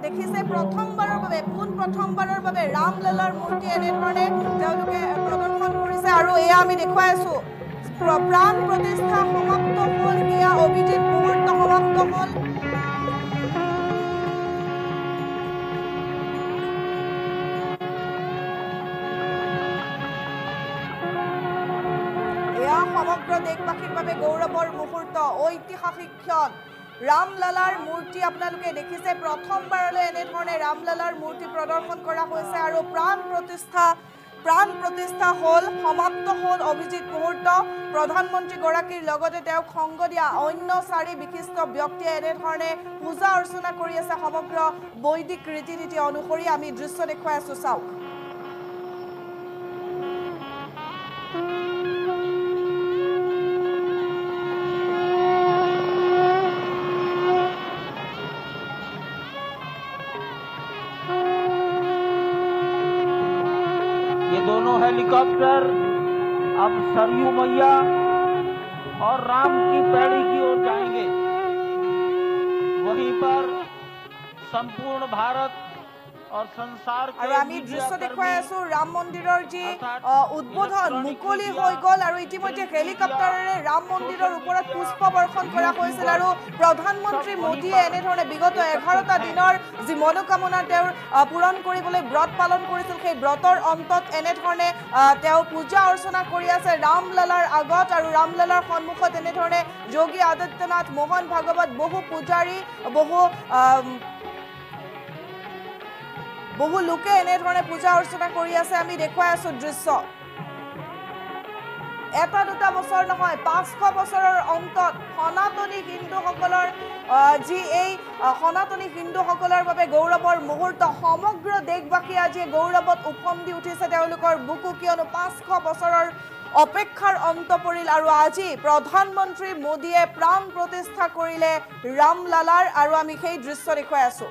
দেখিছে প্ৰথমবাৰৰ বাবে ৰামলালাৰ মূৰ্তি এনেধৰণে তেওঁলোকে প্ৰদৰ্শন কৰিছে আৰু এয়া আমি দেখুৱাই আছো প্ৰাণ প্ৰতিষ্ঠা সমাপ্ত হ'ল এয়া অভিজিত মুহূৰ্ত সমাপ্ত হ'ল সমগ্ৰ দেশবাসীৰ বাবে গৌৰৱৰ মুহূৰ্ত ঐতিহাসিক ক্ষণ ৰামলালাৰ মূৰ্তি আপোনালোকে দেখিছে প্ৰথমবাৰলৈ এনেধৰণে ৰামলালাৰ মূৰ্তি প্ৰদৰ্শন কৰা হৈছে আৰু প্ৰাণ প্ৰতিষ্ঠা হ'ল সমাপ্ত হ'ল অভিজিত মুহূৰ্ত প্ৰধানমন্ত্ৰী গৰাকীৰ লগতে তেওঁক সংগ দিয়া অন্য চাৰি বিশিষ্ট ব্যক্তিয়ে এনেধৰণে পূজা অৰ্চনা কৰি আছে সমগ্ৰ বৈদিক ৰীতি নীতি অনুসৰি আমি দৃশ্য দেখুৱাই আছো চাওক दोनों हेलीकॉप्टर अब सरयू मैया और राम की पैड़ी की ओर जाएंगे वहीं पर संपूर्ण भारत और संसार আৰু আমি দৃশ্য দেখুৱাই আছো ৰাম মন্দিৰৰ যি উদ্বোধন মুকলি হৈ গল আৰু ইতিমধ্যে হেলিকপ্টাৰেৰে ৰাম মন্দিৰৰ ওপৰত পুষ্প বৰ্ষণ কৰা হৈছিল আৰু প্ৰধানমন্ত্ৰী মোদীয়ে এনেধৰণে বিগত 11টা দিনৰ যি মনোকামনা তেওঁৰ পূৰণ কৰিবলৈ ব্ৰত পালন কৰিছিল সেই ব্ৰতৰ অন্তত এনেধৰণে তেওঁ পূজা অৰ্চনা কৰি আছে ৰামলালাৰ আগত আৰু ৰামলালাৰ সন্মুখত এনেধৰণে যোগী আদিত্যনাথ মোহন ভাগৱত বহু পূজাৰী বহু লোকে এনেধৰণে পূজা অৰ্চনা কৰি আছে আমি দেখুৱাই আছো দৃশ্য এটা দুটা বছৰ নহয় 500 বছৰৰ অন্তত সনাতনী হিন্দুসকলৰ যি এই সনাতনী হিন্দুসকলৰ বাবে গৌৰৱৰ মুহূৰ্ত সমগ্ৰ দেশবাসী আজি গৌৰৱত উফন্দি উঠিছে তেওঁলোকৰ বুকু কিয়নো 500 বছৰৰ অপেক্ষাৰ অন্ত পৰিল আৰু আজি প্ৰধানমন্ত্ৰী মোদীয়ে প্ৰাণ প্ৰতিষ্ঠা কৰিলে ৰামলালাৰ আৰু আমি সেই দৃশ্য দেখুৱাই আছো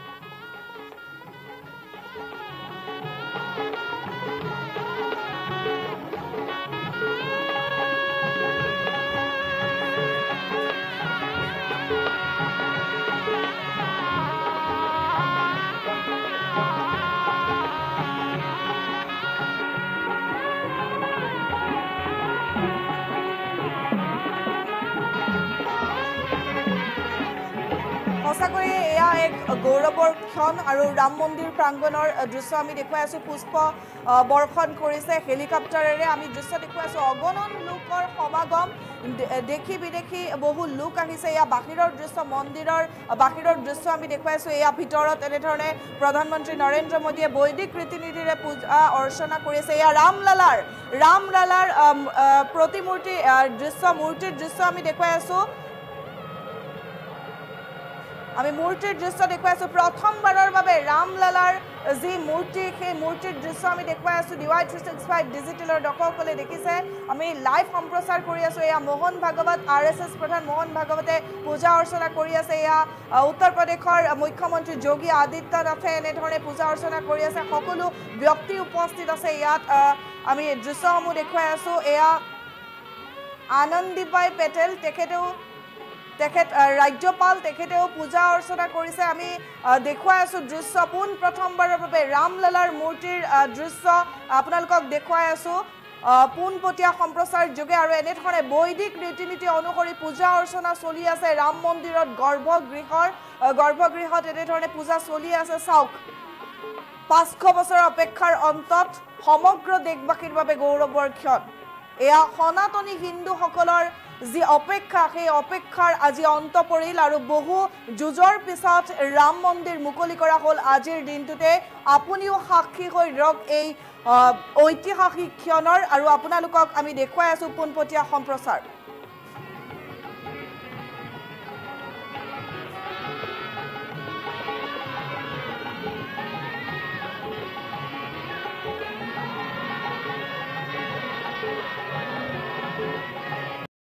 সঁচাকৈ এয়া এক গৌৰৱৰ ক্ষণ আৰু ৰাম মন্দিৰ প্ৰাংগণৰ দৃশ্য আমি দেখুৱাই আছো পুষ্প বৰ্ষণ কৰিছে হেলিকপ্টাৰেৰে আমি দৃশ্য দেখুৱাই আছো অগণন লোকৰ সমাগম দেখি বিদেশী বহু লোক আহিছে এয়া বাহিৰৰ দৃশ্য মন্দিৰৰ বাহিৰৰ দৃশ্য আমি দেখুৱাইছো এয়া ভিতৰত এনেধৰণে প্ৰধানমন্ত্ৰী নৰেন্দ্ৰ মোদীয়ে বৈদিক ৰীতি নীতিৰে পূজা অৰ্চনা কৰিছে এয়া ৰামলালাৰ প্ৰতিমূৰ্তি মূৰ্তিৰ দৃশ্য আমি দেখুৱাই আছো আমি মূৰ্তিৰ দৃশ্য দেখুৱাই আছো প্ৰথমবাৰৰ বাবে ৰামলালাৰ যি মূৰ্তি সেই মূৰ্তিৰ দৃশ্য আমি দেখুৱাই আছো DY 365 ডিজিটেলৰ দৰ্শকসকলে দেখিছে আমি লাইভ সম্প্ৰচাৰ কৰি আছো এয়া মোহন ভাগৱত RSS প্ৰধান মোহন ভাগৱতে পূজা অৰ্চনা কৰি আছে এয়া উত্তৰ প্ৰদেশৰ মুখ্যমন্ত্ৰী যোগী আদিত্যনাথে এনেধৰণে পূজা অৰ্চনা কৰি আছে সকলো ব্যক্তি উপস্থিত আছে ইয়াত আমি দৃশ্যসমূহ দেখুৱাই আছো এয়া আনন্দীবাই পেটেল তেখেত ৰাজ্যপাল তেখেতেও পূজা অৰ্চনা কৰিছে আমি দেখুৱাই আছো দৃশ্য প্ৰথমবাৰৰ বাবে ৰামলালাৰ মূৰ্তিৰ দৃশ্য আপোনালোকক দেখুৱাই আছো পোনপটীয়া সম্প্ৰচাৰ যোগে আৰু এনেধৰণে বৈদিক ৰীতি নীতি অনুসৰি পূজা অৰ্চনা চলি আছে ৰাম মন্দিৰত গৰ্ভগৃহত এনেধৰণে পূজা চলি আছে চাওক 500 বছৰৰ অপেক্ষাৰ অন্তত সমগ্ৰ দেশবাসীৰ বাবে গৌৰৱৰ ক্ষণ এয়া সনাতনী হিন্দুসকলৰ যি অপেক্ষা সেই অপেক্ষাৰ আজি অন্ত পৰিল আৰু বহু যুঁজৰ পিছত ৰাম মন্দিৰ মুকলি কৰা হ'ল আজিৰ দিনটোতে আপুনিও সাক্ষী হৈ ৰক এই ঐতিহাসিক ক্ষণৰ আৰু আপোনালোকক আমি দেখুৱাই আছো পোনপটীয়া সম্প্ৰচাৰ